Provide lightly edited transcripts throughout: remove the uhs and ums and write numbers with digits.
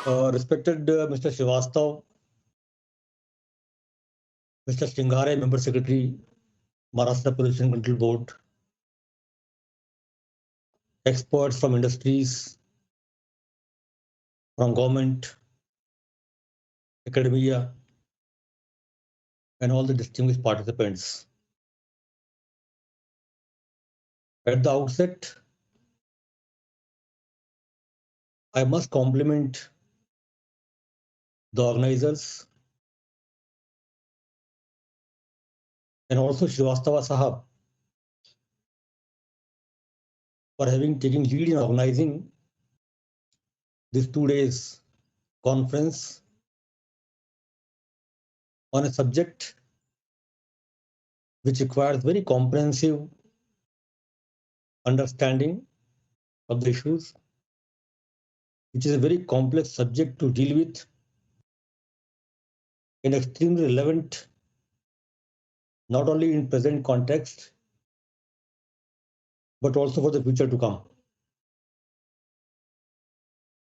Respected Mr. Srivastav, Mr. Singare, Member Secretary, Maharashtra Pollution Control Board, experts from industries, from government, academia, and all the distinguished participants. At the outset, I must compliment the organizers and also Srivastava Sahab for having taken lead in organizing this 2 days conference on a subject which requires very comprehensive understanding of the issues, which is a very complex subject to deal with, and extremely relevant not only in present context but also for the future to come.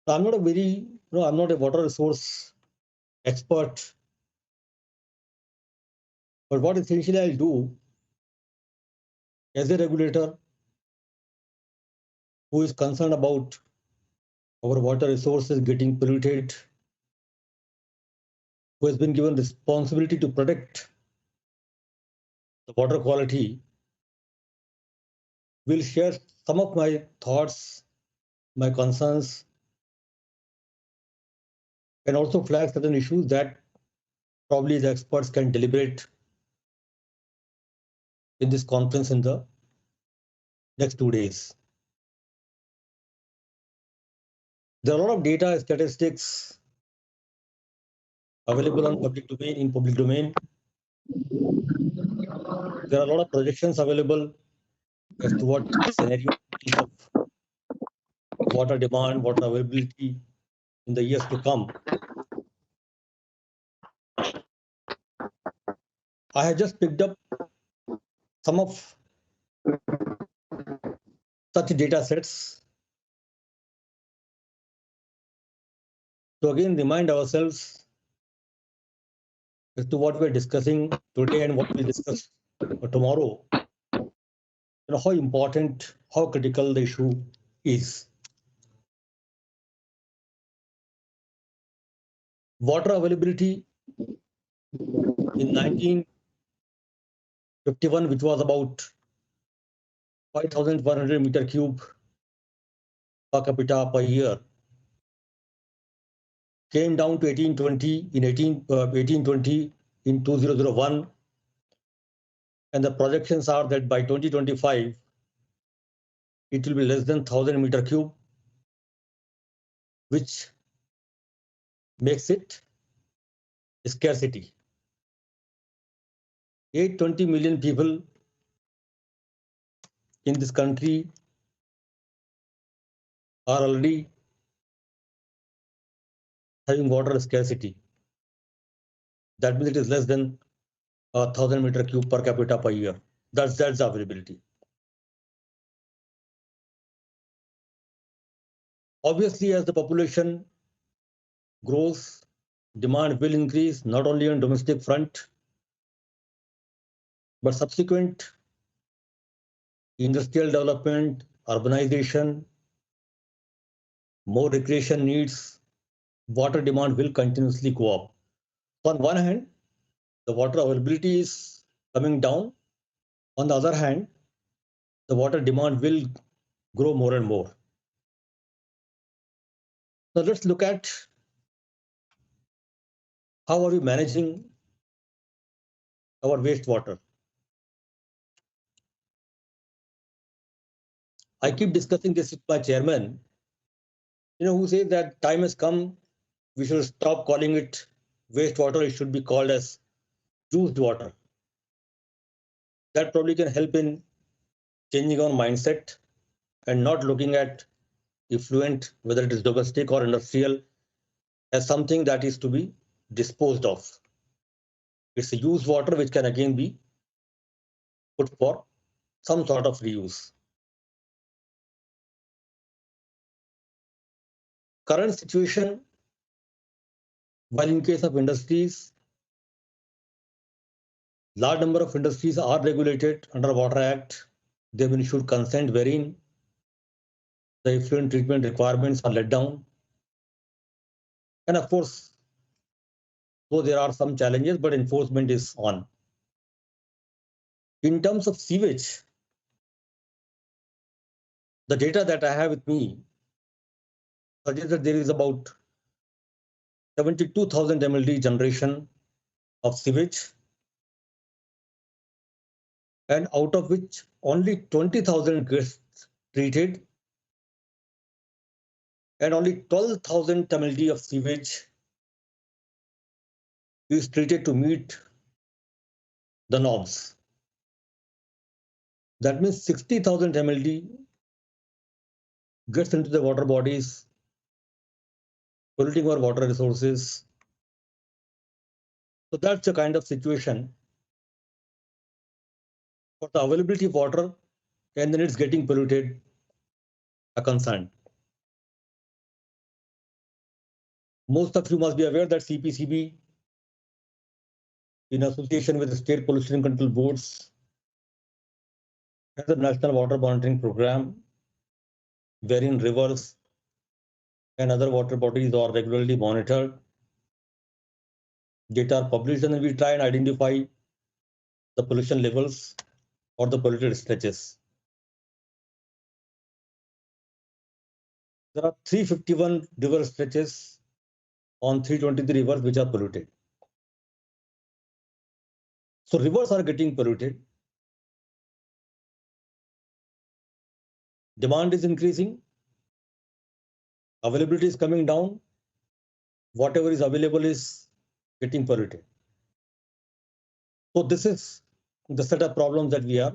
I'm not I'm not a water resource expert, but what essentially I'll do as a regulator who is concerned about our water resources getting polluted, who has been given responsibility to protect the water quality, will share some of my thoughts, my concerns, and also flag certain issues that probably the experts can deliberate in this conference in the next 2 days. There are a lot of data, statistics available on public domain, in public domain. There are a lot of projections available as to what scenario of water demand, water availability in the years to come. I have just picked up some of such data sets to again remind ourselves as to what we're discussing today and what we discuss tomorrow, how important, how critical the issue is. Water availability in 1951, which was about 5,100 meter cube per capita per year, came down to 1820 in 1820 in 2001, and the projections are that by 2025 it will be less than 1,000 meter cube, which makes it a scarcity. 820 million people in this country are already having water scarcity. That means it is less than 1,000 meter cube per capita per year. That's the availability. Obviously, as the population grows, demand will increase not only on domestic front, but subsequent industrial development, urbanization, more recreation needs, water demand will continuously go up. So on one hand, the water availability is coming down. On the other hand, the water demand will grow more and more. Now let's look at how are we managing our wastewater. I keep discussing this with my chairman, who says that time has come, we should stop calling it wastewater, it should be called as used water. That probably can help in changing our mindset and not looking at effluent, whether it is domestic or industrial, as something that is to be disposed of. It's a used water which can again be put for some sort of reuse. Current situation While in case of industries, large number of industries are regulated under Water Act. They have been issued consent wherein the effluent treatment requirements are let down. And of course, though there are some challenges, but enforcement is on. In terms of sewage, the data that I have with me suggests that there is about 72,000 MLD generation of sewage, and out of which only 20,000 gets treated, and only 12,000 MLD of sewage is treated to meet the norms. That means 60,000 MLD gets into the water bodies, polluting our water resources. So that's the kind of situation for the availability of water, and then it's getting polluted, a concern. Most of you must be aware that CPCB, in association with the state pollution control boards, has a national water monitoring program wherein rivers and other water bodies are regularly monitored. Data are published, and we try and identify the pollution levels or the polluted stretches. There are 351 river stretches on 323 rivers which are polluted. So rivers are getting polluted. Demand is increasing. Availability is coming down. Whatever is available is getting polluted. So this is the set of problems that we are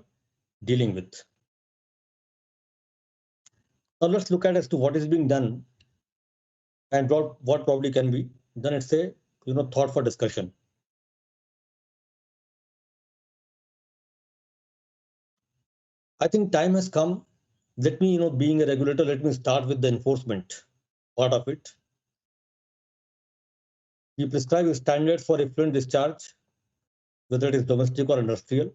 dealing with. Now let's look at as to what is being done and what probably can be done. It's a thought for discussion. I think time has come. Let me, being a regulator, let me start with the enforcement part of it. We prescribe standards for effluent discharge, whether it is domestic or industrial.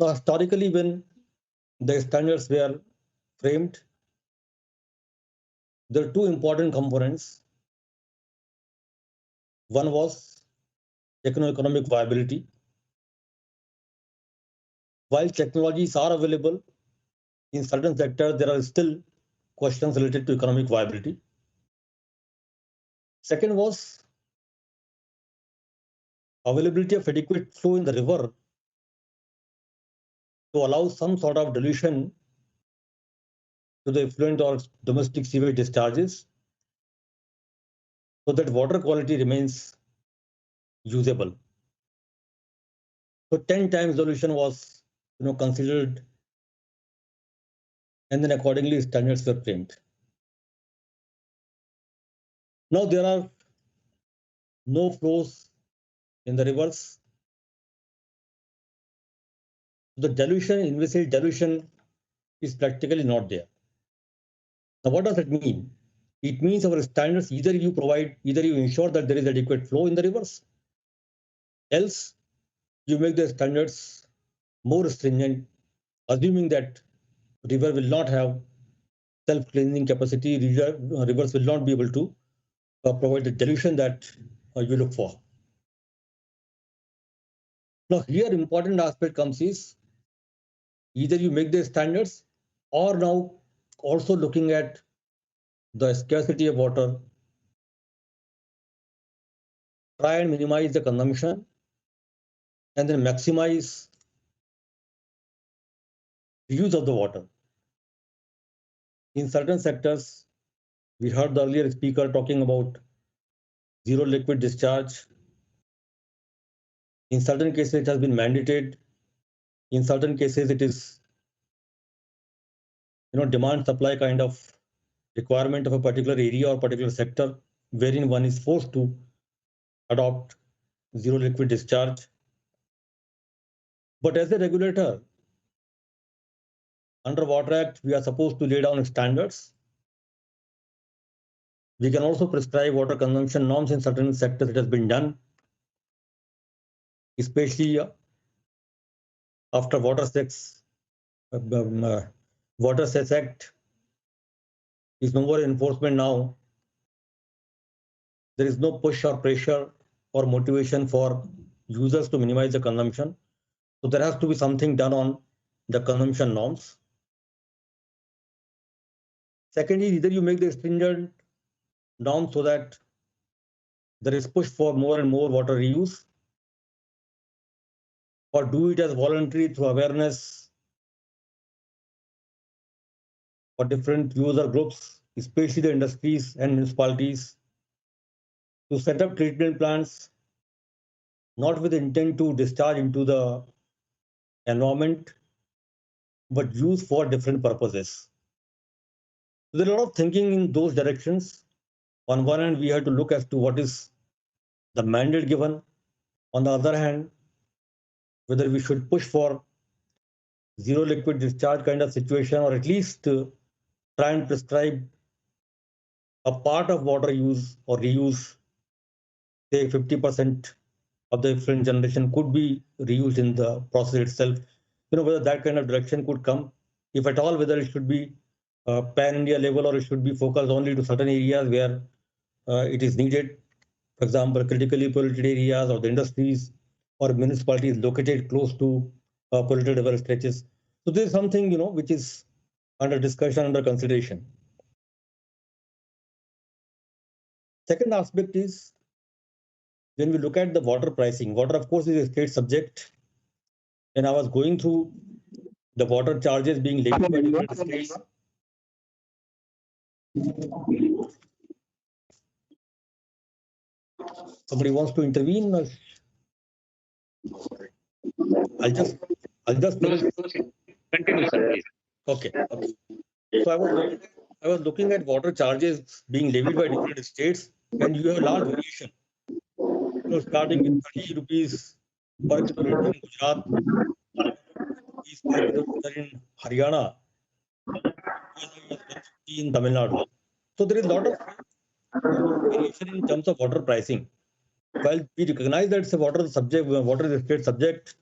So historically, when the standards were framed, there are two important components. One was economic viability. While technologies are available, in certain sectors, there are still questions related to economic viability. Second was availability of adequate flow in the river to allow some sort of dilution to the effluent or domestic sewage discharges so that water quality remains usable. So 10 times dilution was considered, and then accordingly standards were framed. Now there are no flows in the rivers. The dilution, envisaged dilution, is practically not there. Now what does that mean? It means our standards, either you ensure that there is adequate flow in the rivers, else you make the standards more stringent, assuming that river will not have self-cleansing capacity, rivers will not be able to provide the dilution that you look for. Now here important aspect comes is either you make the standards or now also looking at the scarcity of water, try and minimize the consumption and then maximize the use of the water. In certain sectors, we heard the earlier speaker talking about zero liquid discharge. In certain cases, it has been mandated. In certain cases, it is demand supply kind of requirement of a particular area or particular sector, wherein one is forced to adopt zero liquid discharge. But as a regulator, under Water Act, we are supposed to lay down standards We can also prescribe water consumption norms in certain sectors. It has been done, especially after Water Cess Act is no more enforcement now. There is no push or pressure or motivation for users to minimize the consumption. So there has to be something done on the consumption norms. Secondly, either you make the stringent norms so that there is push for more and more water reuse, or do it as voluntary through awareness for different user groups, especially the industries and municipalities, to set up treatment plants, not with intent to discharge into the environment, but used for different purposes. So there are a lot of thinking in those directions. On one hand, we have to look as to what is the mandate given. On the other hand, whether we should push for zero liquid discharge kind of situation, or at least try and prescribe a part of water use or reuse, say 50% of the effluent generation could be reused in the process itself. Whether that kind of direction could come, if at all, whether it should be pan-India level or it should be focused only to certain areas where it is needed. For example, critically polluted areas or the industries or municipalities located close to polluted river stretches. So this is something, which is under discussion, under consideration. Second aspect is when we look at the water pricing. Water, of course, is a state subject. And I was going through the water charges being levied by different states. Somebody wants to intervene? I'll just continue, sir, please. Okay. So I was looking at water charges being levied by different states, and you have a large variation. Starting with 30 rupees per kilometer in Gujarat, rupees per kilometer in Haryana, in Tamil Nadu. So there is a lot of variation in terms of water pricing. While we recognize that it's a water subject, water is a state subject,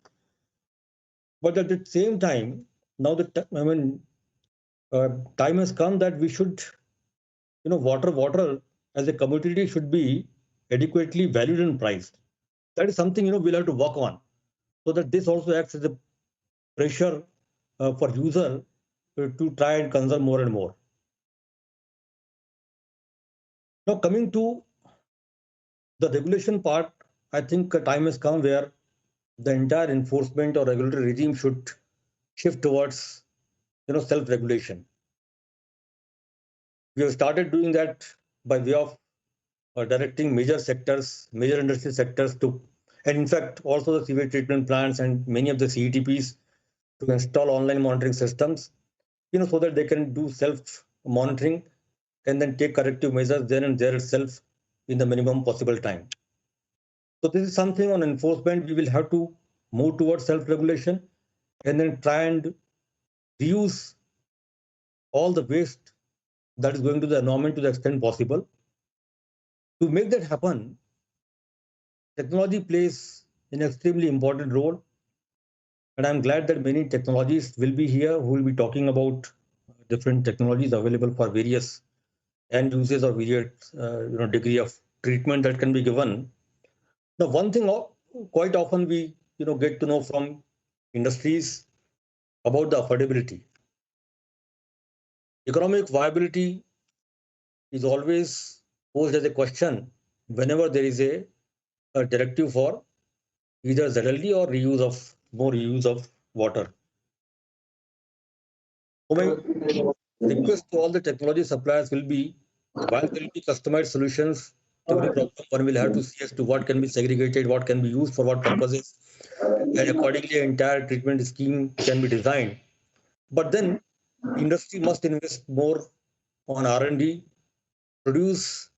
but at the same time, now time has come that we should, water as a commodity should be adequately valued and priced. That is something, we'll have to work on, so that this also acts as a pressure for user to try and conserve more and more. Now coming to the regulation part, I think a time has come where the entire enforcement or regulatory regime should shift towards, self-regulation. We have started doing that by way of directing major sectors, major industry sectors to, and in fact, also the sewage treatment plants and many of the CETPs to install online monitoring systems, so that they can do self-monitoring and then take corrective measures then and there itself in the minimum possible time. So this is something on enforcement. We will have to move towards self-regulation and then try and reuse all the waste that is going to the environment to the extent possible. To make that happen, technology plays an extremely important role. And I'm glad that many technologists will be here who will be talking about different technologies available for various end uses or various degree of treatment that can be given. The one thing quite often we get to know from industries about the affordability. Economic viability is always posed as a question whenever there is a directive for either ZLD or more reuse of water. So my request to all the technology suppliers will be, while there will be customized solutions to every problem, one will have to see as to what can be segregated, what can be used for what purposes, and accordingly, an entire treatment scheme can be designed. But then, industry must invest more on R&D, produce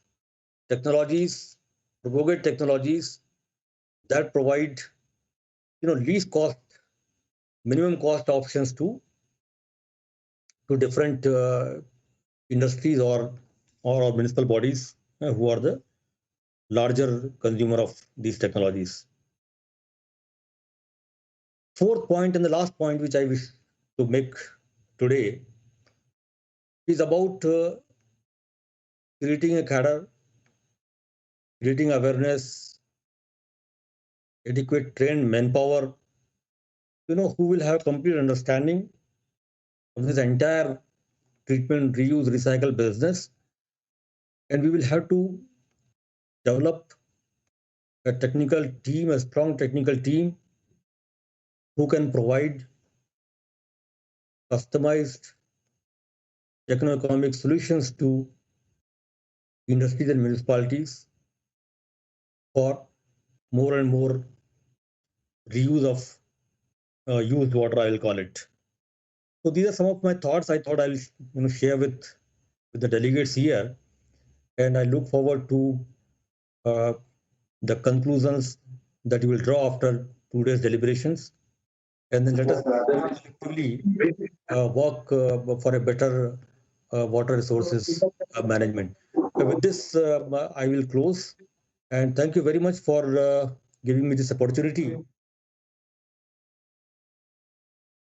technologies, propagate technologies that provide, least cost, minimum cost options to different industries or or municipal bodies who are the larger consumer of these technologies. Fourth point and the last point which I wish to make today is about creating a cadre, creating awareness, adequate trained manpower, who will have complete understanding of this entire treatment, reuse, recycle business. And we will have to develop a technical team, a strong technical team who can provide customized techno-economic solutions to industries and municipalities for more and more reuse of used water, I will call it. So these are some of my thoughts I thought I'll share with the delegates here, and I look forward to uh, the conclusions that you will draw after today's deliberations, and then let us collectively work for a better water resources management. With this, I will close, and thank you very much for giving me this opportunity